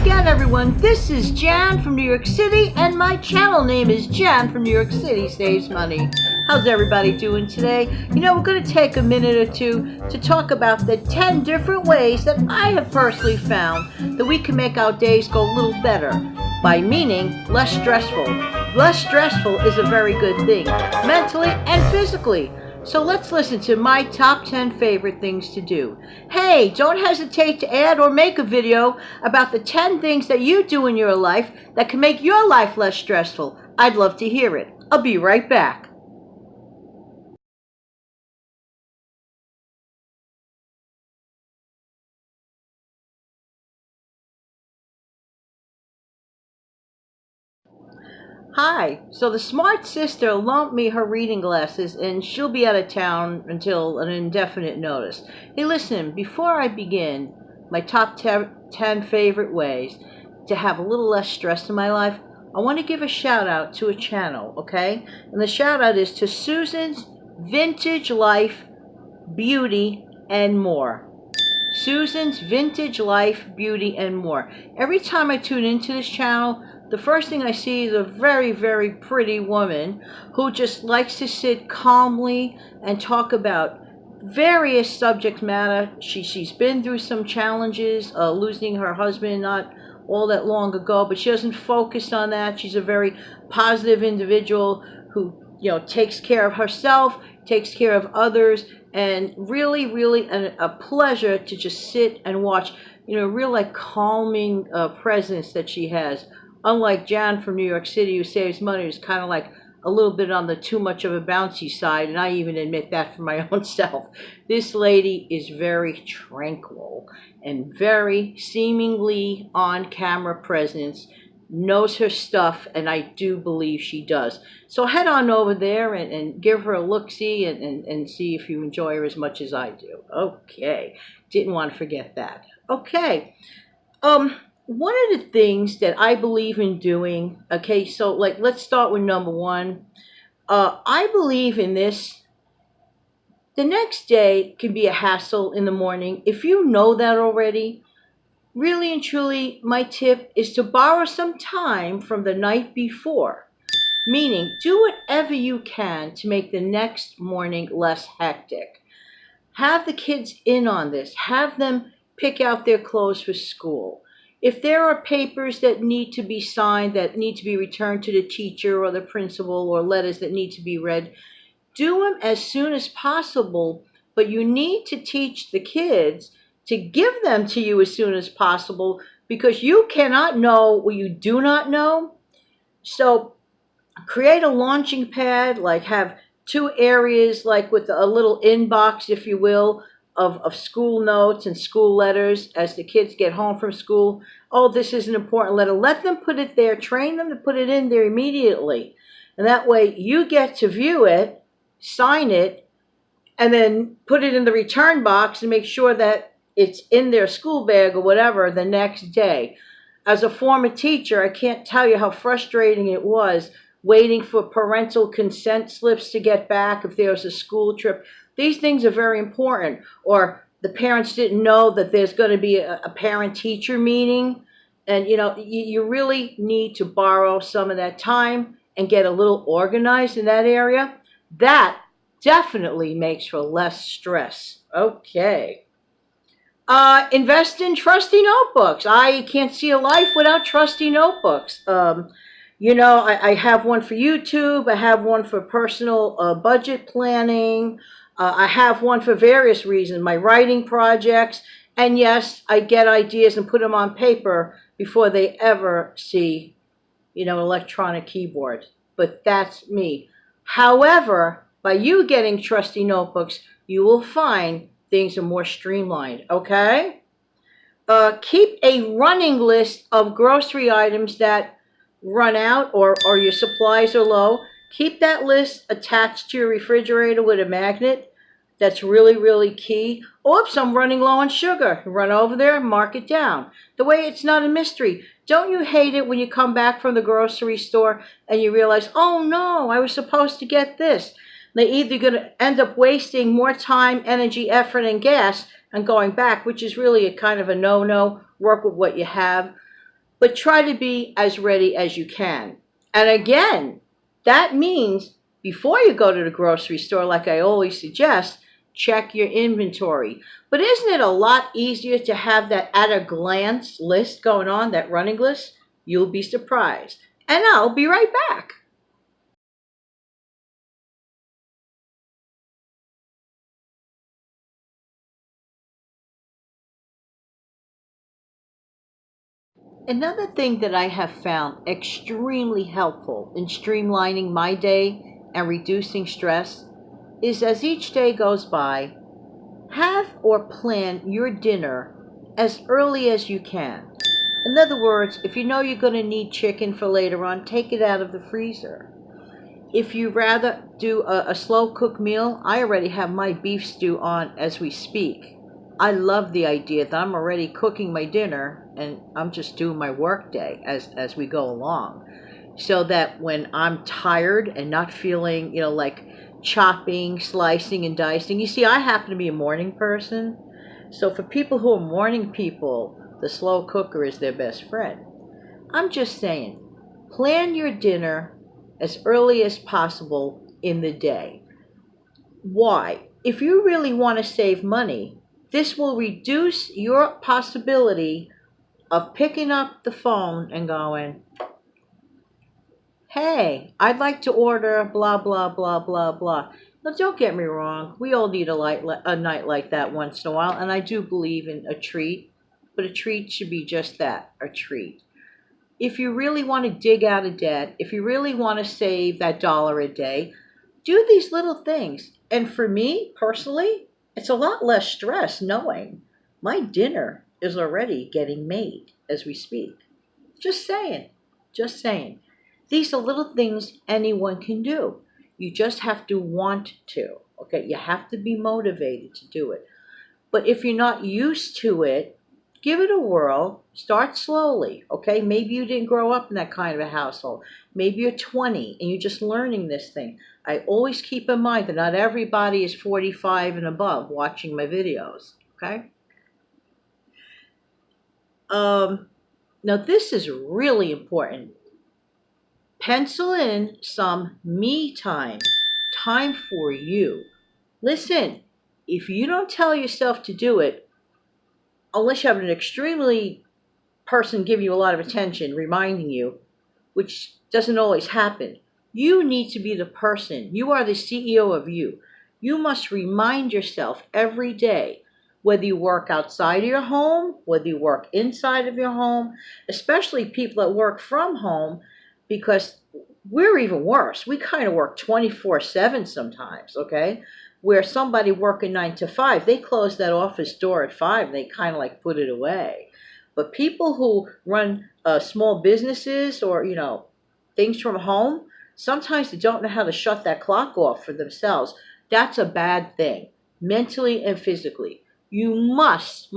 again, everyone. This is Jan from New York City, and my channel name is Jan from New York City Saves Money. How's everybody doing today? You know, we're going to take a minute or two to talk about the 10 different ways that I have personally found that we can make our days go a little better. By meaning, less stressful. Less stressful is a very good thing, mentally and physically. So let's listen to my top 10 favorite things to do. Hey, don't hesitate to add or make a video about the 10 things that you do in your life that can make your life less stressful. I'd love to hear it. I'll be right back. Hi, so the smart sister loaned me her reading glasses and she'll be out of town until an indefinite notice. Hey listen, before I begin my top 10 favorite ways to have a little less stress in my life, I want to give a shout out to a channel, okay? And the shout out is to Susan's Vintage Life, Beauty, and More. Susan's Vintage Life, Beauty, and More. Every time I tune into this channel, the first thing I see is a very, very pretty woman who just likes to sit calmly and talk about various subject matter. She's been through some challenges, losing her husband not all that long ago, but she doesn't focus on that. She's a very positive individual who, you know, takes care of herself, takes care of others, and really, really a pleasure to just sit and watch, you know, real like calming presence that she has. Unlike Jan from New York City, who saves money, who's kind of like a little bit on the too much of a bouncy side, and I even admit that for my own self. This lady is very tranquil and very seemingly on-camera presence, knows her stuff, and I do believe she does. So head on over there and give her a look-see and see if you enjoy her as much as I do. Okay, didn't want to forget that. Okay, one of the things that I believe in doing, okay, so like let's start with number one. I believe in this. The next day can be a hassle in the morning. If you know that already, really and truly, my tip is to borrow some time from the night before. Meaning, do whatever you can to make the next morning less hectic. Have the kids in on this. Have them pick out their clothes for school. If there are papers that need to be signed, that need to be returned to the teacher or the principal, or letters that need to be read, do them as soon as possible, but you need to teach the kids to give them to you as soon as possible, because you cannot know what you do not know. So create a launching pad, like have 2 areas, like with a little inbox, if you will, of school notes and school letters as the kids get home from school. Oh, this is an important letter. Let them put it there. Train them to put it in there immediately. And that way you get to view it, sign it, and then put it in the return box and make sure that it's in their school bag or whatever the next day. As a former teacher, I can't tell you how frustrating it was waiting for parental consent slips to get back if there was a school trip. These things are very important. Or the parents didn't know that there's going to be a parent-teacher meeting. And, you know, you really need to borrow some of that time and get a little organized in that area. That definitely makes for less stress. Okay. Invest in trusty notebooks. I can't see a life without trusty notebooks. You know, I have one for YouTube. I have one for personal budget planning. I have one for various reasons, my writing projects. And yes, I get ideas and put them on paper before they ever see, you know, electronic keyboard. But that's me. However, by you getting trusty notebooks, you will find things are more streamlined, okay? Keep a running list of grocery items that run out or your supplies are low. Keep that list attached to your refrigerator with a magnet. That's really, really key. Oops, I'm running low on sugar. Run over there, mark it down. The way it's not a mystery. Don't you hate it when you come back from the grocery store and you realize, oh no, I was supposed to get this. They're either going to end up wasting more time, energy, effort, and gas and going back, which is really a kind of a no-no. Work with what you have. but try to be as ready as you can. And again, that means before you go to the grocery store, like I always suggest, check your inventory. But isn't it a lot easier to have that at a glance list going on, that running list? You'll be surprised. And I'll be right back. Another thing that I have found extremely helpful in streamlining my day and reducing stress is as each day goes by, have or plan your dinner as early as you can. In other words, if you know you're going to need chicken for later on, take it out of the freezer. If you rather do a slow cook meal, I already have my beef stew on as we speak. I love the idea that I'm already cooking my dinner and I'm just doing my work day as we go along. So that when I'm tired and not feeling, like chopping, slicing, and dicing, you see, I happen to be a morning person. So for people who are morning people, the slow cooker is their best friend. I'm just saying, plan your dinner as early as possible in the day. Why? If you really want to save money, this will reduce your possibility of picking up the phone and going, hey, I'd like to order blah, blah, blah, blah, blah. Now, don't get me wrong. We all need a night like that once in a while, and I do believe in a treat, but a treat should be just that, a treat. If you really want to dig out of debt, if you really want to save that dollar a day, do these little things. And for me, personally, it's a lot less stress knowing my dinner is already getting made as we speak. Just saying. Just saying. These are little things anyone can do. You just have to want to. Okay? You have to be motivated to do it. But if you're not used to it, give it a whirl. Start slowly. Okay? Maybe you didn't grow up in that kind of a household. Maybe you're 20 and you're just learning this thing. I always keep in mind that not everybody is 45 and above watching my videos. Okay? Now this is really important. Pencil in some me time. Time for you. Listen, if you don't tell yourself to do it, unless you have an extremely person giving you a lot of attention, reminding you, which doesn't always happen, you need to be the person. You are the CEO of you. You must remind yourself every day, whether you work outside of your home, whether you work inside of your home, especially people that work from home, because we're even worse. We kind of work 24/7 sometimes, okay? Where somebody working 9 to 5, they close that office door at 5 and they kind of like put it away. But people who run small businesses or, things from home, sometimes they don't know how to shut that clock off for themselves. That's a bad thing, mentally and physically. You must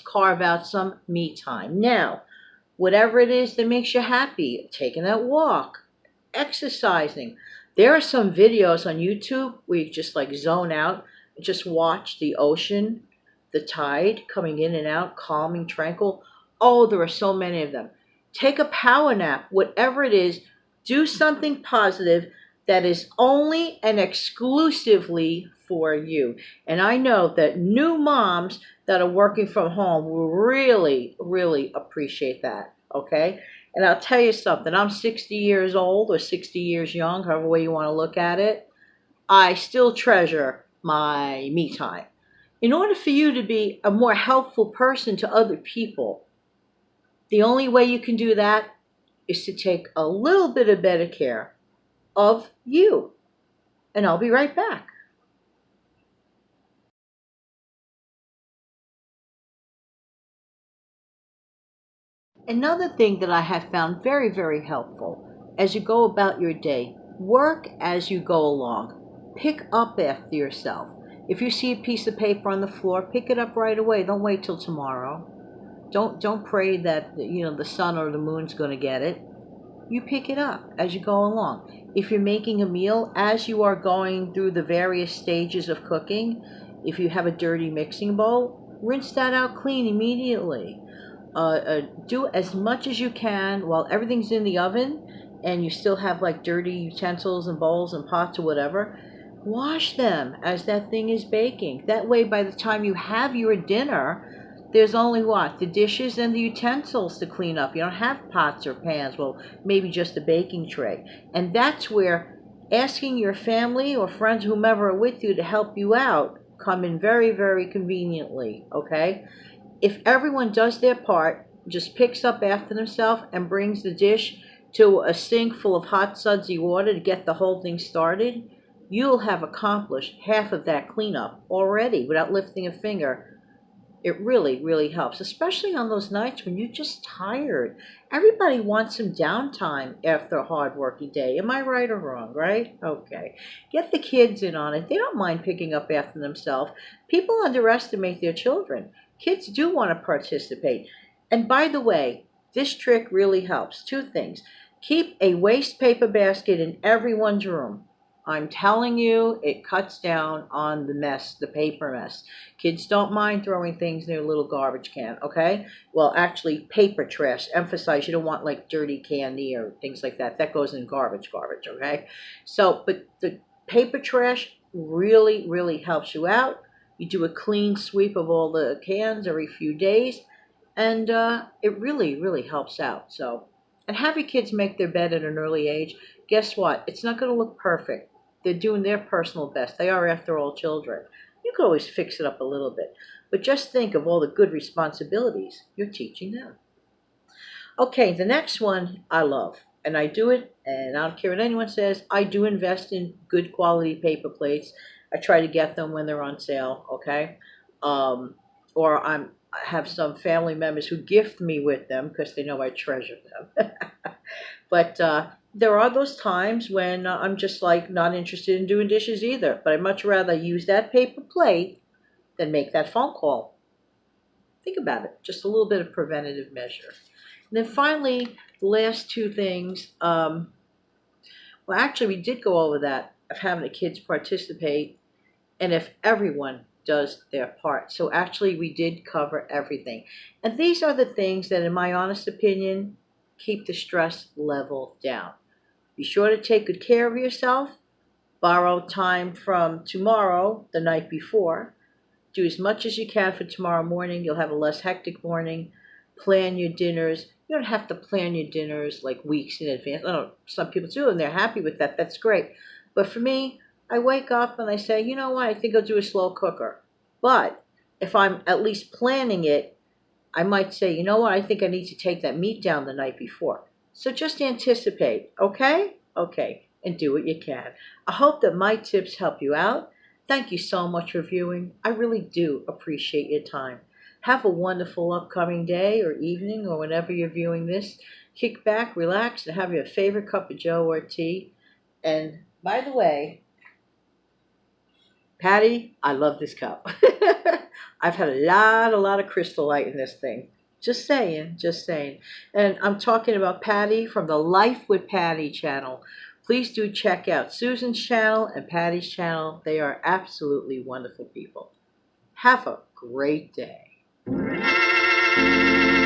carve out some me time. Now, whatever it is that makes you happy, taking that walk, exercising. There are some videos on YouTube where you just like zone out and just watch the ocean, the tide coming in and out, calming, tranquil. Oh, there are so many of them. Take a power nap, whatever it is. Do something positive that is only and exclusively for you. And I know that new moms that are working from home will really, really appreciate that, okay? And I'll tell you something, I'm 60 years old or 60 years young, however way you want to look at it. I still treasure my me time. In order for you to be a more helpful person to other people, the only way you can do that is to take a little bit of better care of you. And I'll be right back. Another thing that I have found very, very helpful as you go about your day, work as you go along. Pick up after yourself. If you see a piece of paper on the floor, pick it up right away. Don't wait till tomorrow. Don't pray that the sun or the moon's going to get it. You pick it up as you go along. If you're making a meal, as you are going through the various stages of cooking, if you have a dirty mixing bowl, rinse that out clean immediately. do as much as you can while everything's in the oven and you still have like dirty utensils and bowls and pots or whatever. Wash them as that thing is baking. That way, by the time you have your dinner, there's only what? The dishes and the utensils to clean up. You don't have pots or pans. Well, maybe just a baking tray. And that's where asking your family or friends, whomever are with you, to help you out come in very, very conveniently, okay? If everyone does their part, just picks up after themselves and brings the dish to a sink full of hot sudsy water to get the whole thing started, you'll have accomplished half of that cleanup already without lifting a finger. It really, really helps, especially on those nights when you're just tired. Everybody wants some downtime after a hard working day. Am I right or wrong, right? Okay. Get the kids in on it. They don't mind picking up after themselves. People underestimate their children. Kids do want to participate. And by the way, this trick really helps. Two things. Keep a waste paper basket in everyone's room. I'm telling you, it cuts down on the mess, the paper mess. Kids don't mind throwing things in their little garbage can, okay? Well, actually, paper trash. Emphasize, you don't want like dirty candy or things like that. That goes in garbage, okay? So, but the paper trash really, really helps you out. You do a clean sweep of all the cans every few days, and it really, really helps out. So, and have your kids make their bed at an early age. Guess what? It's not going to look perfect. They're doing their personal best. They are, after all, children. You could always fix it up a little bit. But just think of all the good responsibilities you're teaching them. Okay, the next one I love. And I do it, and I don't care what anyone says, I do invest in good quality paper plates. I try to get them when they're on sale, okay? Or I have some family members who gift me with them because they know I treasure them. But there are those times when I'm just like not interested in doing dishes either. But I'd much rather use that paper plate than make that phone call. Think about it. Just a little bit of preventative measure. And then finally, the last two things. Well, actually, we did go over that of having the kids participate and if everyone does their part. So actually, we did cover everything. And these are the things that, in my honest opinion, keep the stress level down. Be sure to take good care of yourself. Borrow time from tomorrow, the night before. Do as much as you can for tomorrow morning. You'll have a less hectic morning. Plan your dinners. You don't have to plan your dinners like weeks in advance. I know some people do, and they're happy with that. That's great. But for me, I wake up and I say, you know what, I think I'll do a slow cooker. But if I'm at least planning it, I might say, you know what, I think I need to take that meat down the night before. So just anticipate, okay? Okay, and do what you can. I hope that my tips help you out. Thank you so much for viewing. I really do appreciate your time. Have a wonderful upcoming day or evening or whenever you're viewing this. Kick back, relax, and have your favorite cup of joe or tea. And by the way, Patty, I love this cup. I've had a lot of Crystal Light in this thing. Just saying, just saying. And I'm talking about Patty from the Life with Patty channel. Please do check out Susan's channel and Patty's channel. They are absolutely wonderful people. Have a great day.